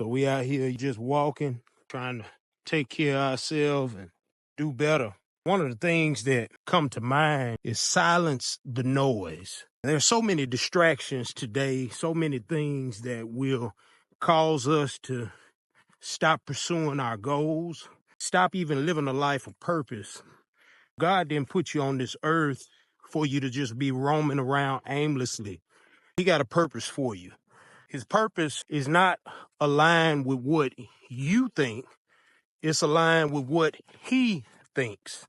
So we out here just walking, trying to take care of ourselves and do better. One of the things that come to mind is silence the noise. There's so many distractions today, so many things that will cause us to stop pursuing our goals, stop even living a life of purpose. God didn't put you on this earth for you to just be roaming around aimlessly. He got a purpose for you. His purpose is not aligned with what you think. It's aligned with what he thinks.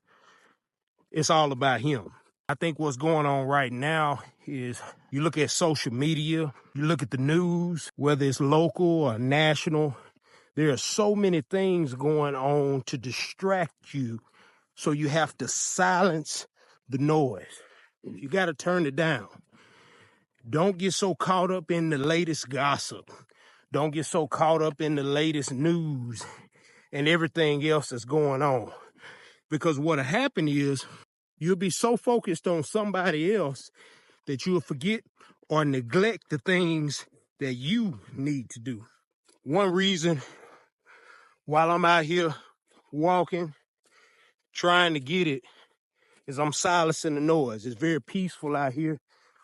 It's all about him. I think what's going on right now is you look at social media, you look at the news, whether it's local or national, there are so many things going on to distract you. So you have to silence the noise. You got to turn it down. Don't get so caught up in the latest gossip. Don't get so caught up in the latest news and everything else that's going on. Because what'll happen is you'll be so focused on somebody else that you'll forget or neglect the things that you need to do. One reason while I'm out here walking, trying to get it, is I'm silencing the noise. It's very peaceful out here.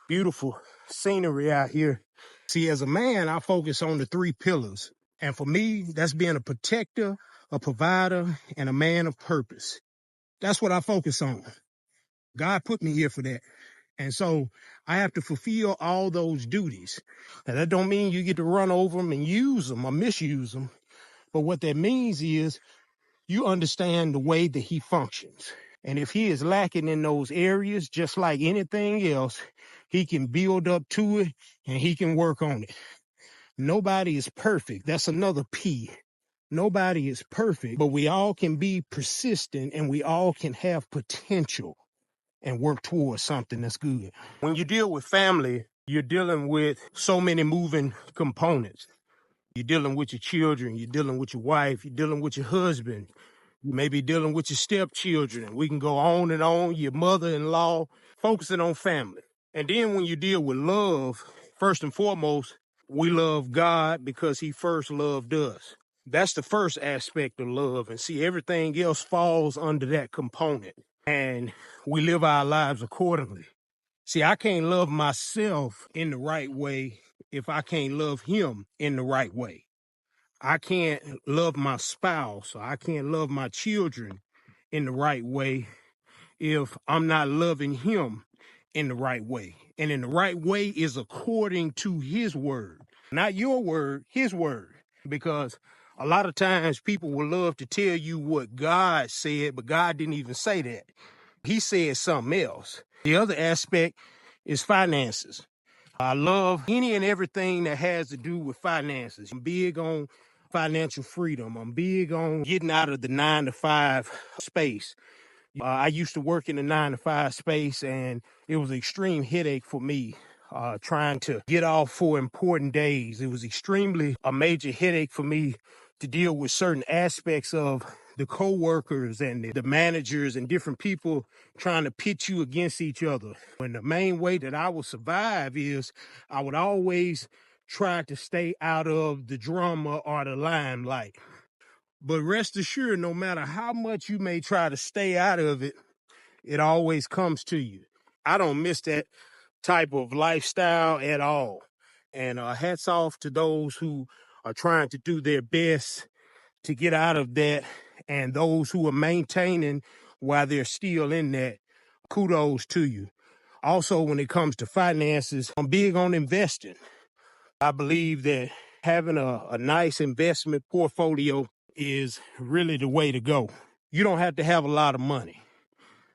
Beautiful scenery out here. See, as a man, I focus on the 3 pillars. And for me, that's being a protector, a provider, and a man of purpose. That's what I focus on. God put me here for that. And so I have to fulfill all those duties. Now, that don't mean you get to run over them and use them or misuse them. But what that means is you understand the way that he functions. And if he is lacking in those areas, just like anything else, he can build up to it and he can work on it. Nobody is perfect. That's another P. Nobody is perfect, but we all can be persistent and we all can have potential and work towards something that's good. When you deal with family, you're dealing with so many moving components. You're dealing with your children, you're dealing with your wife, you're dealing with your husband, you may be dealing with your stepchildren. We can go on and on, your mother-in-law, focusing on family. And then when you deal with love, first and foremost, we love God because he first loved us. That's the first aspect of love. And see, everything else falls under that component. And we live our lives accordingly. See, I can't love myself in the right way if I can't love him in the right way. I can't love my spouse, or I can't love my children in the right way if I'm not loving him in the right way. And in the right way is according to his word, not your word, his word. Because a lot of times people will love to tell you what God said, but God didn't even say that. He said something else. The other aspect is finances. I love any and everything that has to do with finances. I'm big on financial freedom. I'm big on getting out of the 9-to-5 space. I used to work in the 9-to-5 space, and it was an extreme headache for me trying to get off for important days. It was extremely a major headache for me to deal with certain aspects of the co-workers and the managers and different people trying to pit you against each other. And the main way that I would survive is I would always try to stay out of the drama or the limelight. But rest assured, no matter how much you may try to stay out of it, it always comes to you. I don't miss that type of lifestyle at all. And hats off to those who are trying to do their best to get out of that, and those who are maintaining while they're still in that. Kudos to you. Also, when it comes to finances, I'm big on investing. I believe that having a nice investment portfolio is really the way to go. You don't have to have a lot of money.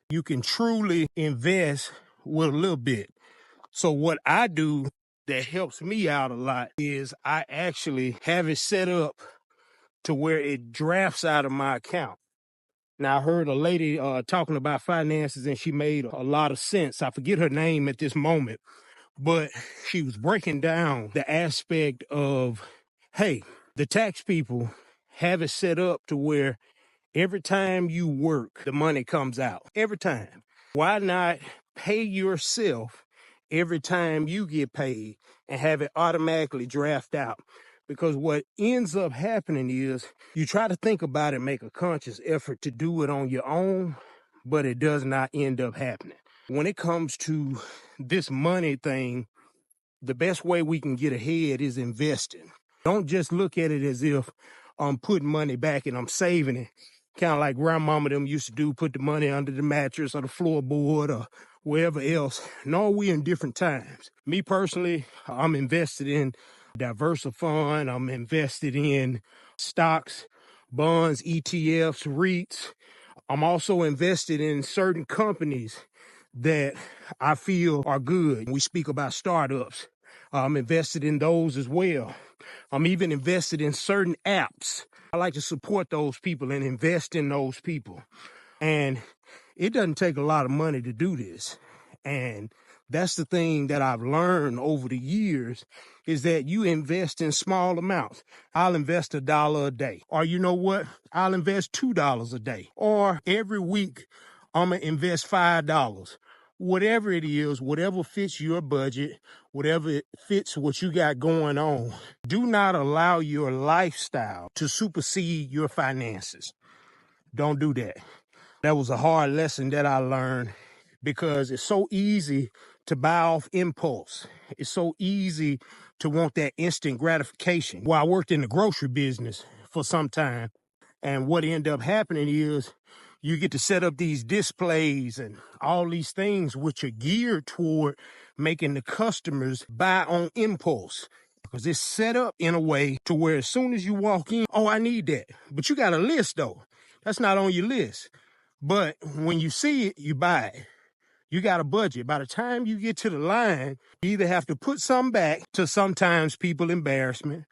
You can truly invest with a little bit. So what I do that helps me out a lot is I actually have it set up to where it drafts out of my account. Now, I heard a lady talking about finances, and she made a lot of sense. I forget her name at this moment, but she was breaking down the aspect of, hey, the tax people have it set up to where every time you work, the money comes out. Every time. Why not pay yourself every time you get paid and have it automatically draft out? Because what ends up happening is you try to think about it, make a conscious effort to do it on your own, but it does not end up happening. When it comes to this money thing, the best way we can get ahead is investing. Don't just look at it as if I'm putting money back and I'm saving it. Kind of like grandmama them used to do, put the money under the mattress or the floorboard or wherever else. No, we in different times. Me personally, I'm invested in Diversifund. I'm invested in stocks, bonds, ETFs, REITs. I'm also invested in certain companies that I feel are good. We speak about startups. I'm invested in those as well. I'm even invested in certain apps. I like to support those people and invest in those people. And it doesn't take a lot of money to do this. And that's the thing that I've learned over the years is that you invest in small amounts. I'll invest $1 a day. Or you know what? I'll invest $2 a day. Or every week, I'm going to invest $5. Whatever it is, whatever fits your budget, whatever it fits what you got going on, do not allow your lifestyle to supersede your finances. Don't do that. That was a hard lesson that I learned because it's so easy to buy off impulse. It's so easy to want that instant gratification. Well, I worked in the grocery business for some time, and what ended up happening is you get to set up these displays and all these things which are geared toward making the customers buy on impulse. Because it's set up in a way to where as soon as you walk in, oh, I need that. But you got a list though. That's not on your list. But when you see it, you buy it. You got a budget. By the time you get to the line, you either have to put some back to sometimes people embarrassment,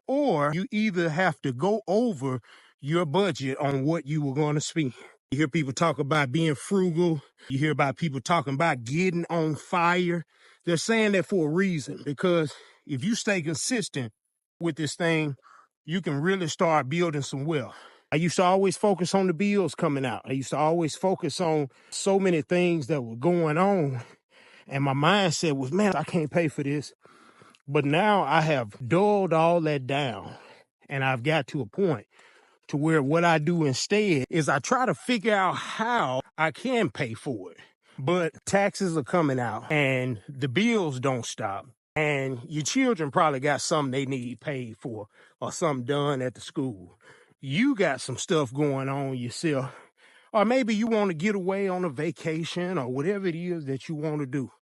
or you either have to go over your budget on what you were going to spend. You hear people talk about being frugal. You hear about people talking about getting on fire. They're saying that for a reason, because if you stay consistent with this thing, you can really start building some wealth. I used to always focus on the bills coming out. I used to always focus on so many things that were going on. And my mindset was, man, I can't pay for this. But now I have dulled all that down. And I've got to a point to where what I do instead is I try to figure out how I can pay for it. But taxes are coming out and the bills don't stop. And your children probably got something they need paid for or something done at the school. You got some stuff going on yourself. Or maybe you want to get away on a vacation or whatever it is that you want to do.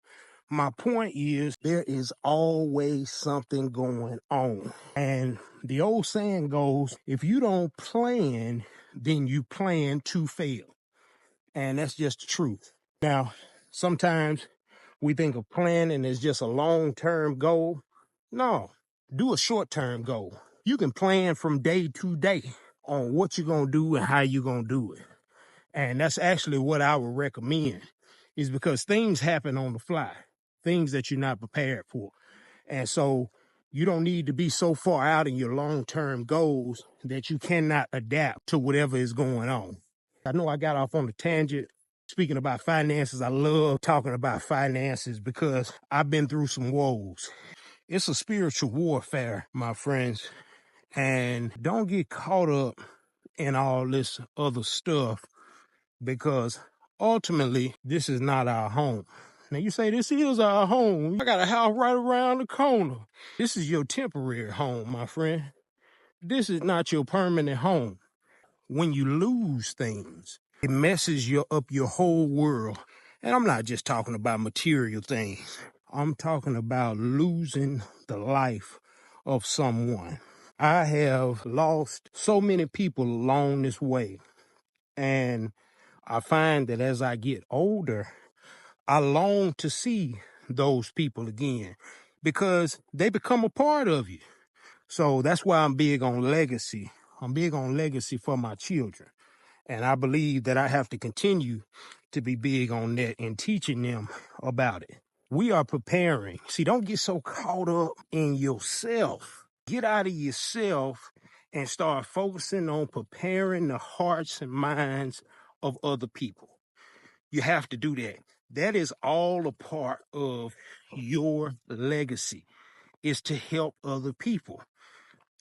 My point is there is always something going on. And the old saying goes, if you don't plan, then you plan to fail. And that's just the truth. Now, sometimes we think of planning as just a long-term goal. No, do a short-term goal. You can plan from day to day on what you're going to do and how you're going to do it. And that's actually what I would recommend, is because things happen on the fly, things that you're not prepared for. And so you don't need to be so far out in your long-term goals that you cannot adapt to whatever is going on. I know I got off on a tangent. Speaking about finances, I love talking about finances because I've been through some woes. It's a spiritual warfare, my friends. And don't get caught up in all this other stuff, because ultimately, this is not our home. Now you say, this is our home. I got a house right around the corner. This is your temporary home, my friend. This is not your permanent home. When you lose things, it messes up your whole world. And I'm not just talking about material things. I'm talking about losing the life of someone. I have lost so many people along this way. And I find that as I get older, I long to see those people again because they become a part of you. So that's why I'm big on legacy. I'm big on legacy for my children. And I believe that I have to continue to be big on that and teaching them about it. We are preparing. See, don't get so caught up in yourself. Get out of yourself and start focusing on preparing the hearts and minds of other people. You have to do that. That is all a part of your legacy, is to help other people.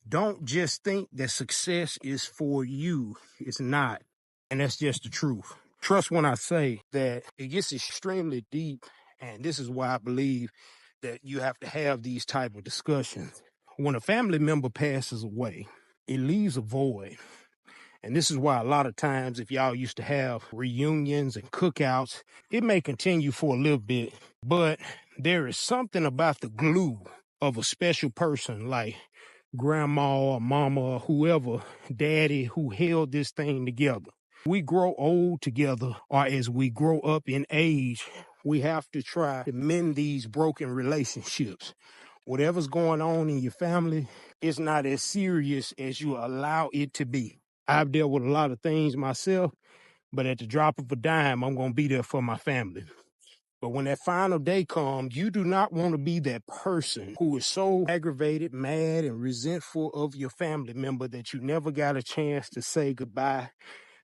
Don't just think that success is for you. It's not. And that's just the truth. Trust when I say that it gets extremely deep. And this is why I believe that you have to have these type of discussions. When a family member passes away, it leaves a void. And this is why a lot of times, if y'all used to have reunions and cookouts, it may continue for a little bit, but there is something about the glue of a special person like grandma or mama or whoever, daddy, who held this thing together. We grow old together, or as we grow up in age, we have to try to mend these broken relationships. Whatever's going on in your family is not as serious as you allow it to be. I've dealt with a lot of things myself, but at the drop of a dime, I'm going to be there for my family. But when that final day comes, you do not want to be that person who is so aggravated, mad, and resentful of your family member that you never got a chance to say goodbye.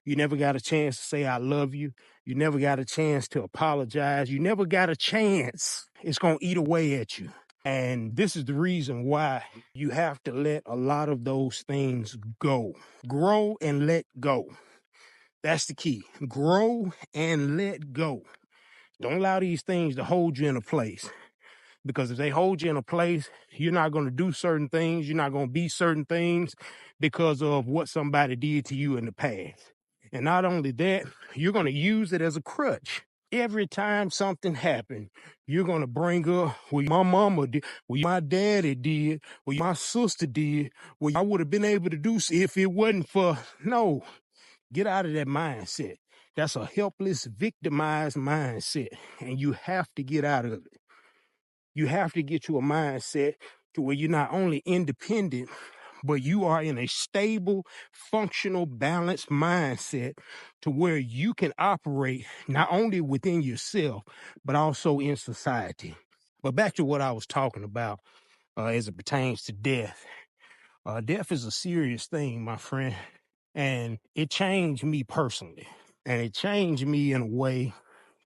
You never got a chance to say, I love you. You never got a chance to apologize. You never got a chance. It's going to eat away at you. And this is the reason why you have to let a lot of those things go. Grow and let go. That's the key. Grow and let go. Don't allow these things to hold you in a place. Because if they hold you in a place, you're not going to do certain things. You're not going to be certain things because of what somebody did to you in the past. And not only that, you're going to use it as a crutch. Every time something happened, you're going to bring up, well, my mama did, well, my daddy did, well, my sister did, well, I would have been able to do if it wasn't for, no, get out of that mindset. That's a helpless, victimized mindset, and you have to get out of it. You have to get to a mindset to where you're not only independent, but you are in a stable, functional, balanced mindset to where you can operate not only within yourself, but also in society. But back to what I was talking about as it pertains to death. Death is a serious thing, my friend, and it changed me personally. And it changed me in a way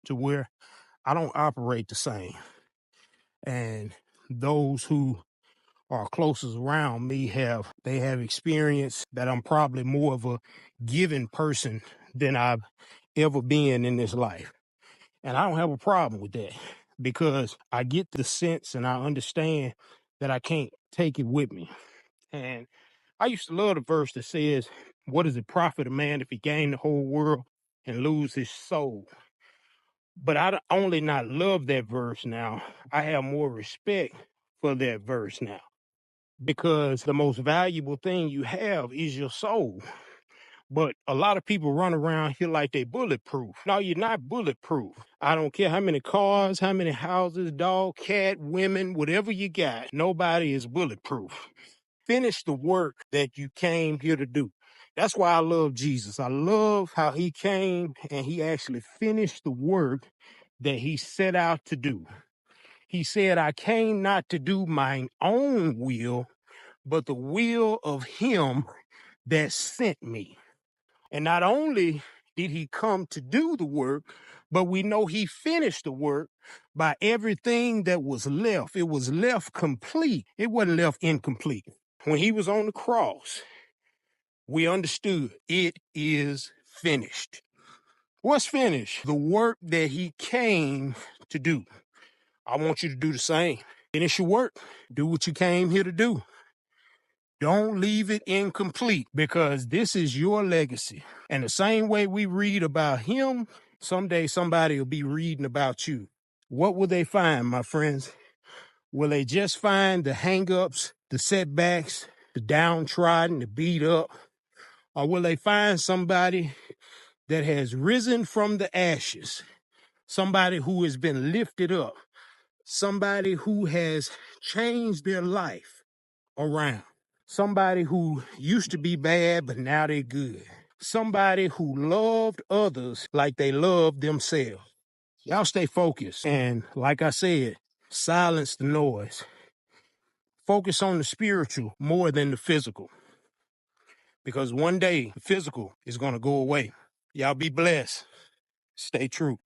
to where I don't operate the same. And those who are closest around me have experienced that I'm probably more of a giving person than I've ever been in this life. And I don't have a problem with that because I get the sense and I understand that I can't take it with me. And I used to love the verse that says, what does it profit a man if he gain the whole world and lose his soul? But I don't only not love that verse now, I have more respect for that verse now. Because the most valuable thing you have is your soul. But a lot of people run around here like they bulletproof. No, you're not bulletproof. I don't care how many cars, how many houses, dog, cat, women, whatever you got. Nobody is bulletproof. Finish the work that you came here to do. That's why I love Jesus. I love how he came and he actually finished the work that he set out to do. He said, I came not to do mine own will, but the will of him that sent me. And not only did he come to do the work, but we know he finished the work by everything that was left. It was left complete. It wasn't left incomplete. When he was on the cross, we understood it is finished. What's finished? The work that he came to do. I want you to do the same. Finish your work. Do what you came here to do. Don't leave it incomplete because this is your legacy. And the same way we read about him, someday somebody will be reading about you. What will they find, my friends? Will they just find the hang-ups, the setbacks, the downtrodden, the beat up? Or will they find somebody that has risen from the ashes? Somebody who has been lifted up? Somebody who has changed their life around? Somebody who used to be bad, but now they're good. Somebody who loved others like they loved themselves. Y'all stay focused. And like I said, silence the noise. Focus on the spiritual more than the physical. Because one day, the physical is going to go away. Y'all be blessed. Stay true.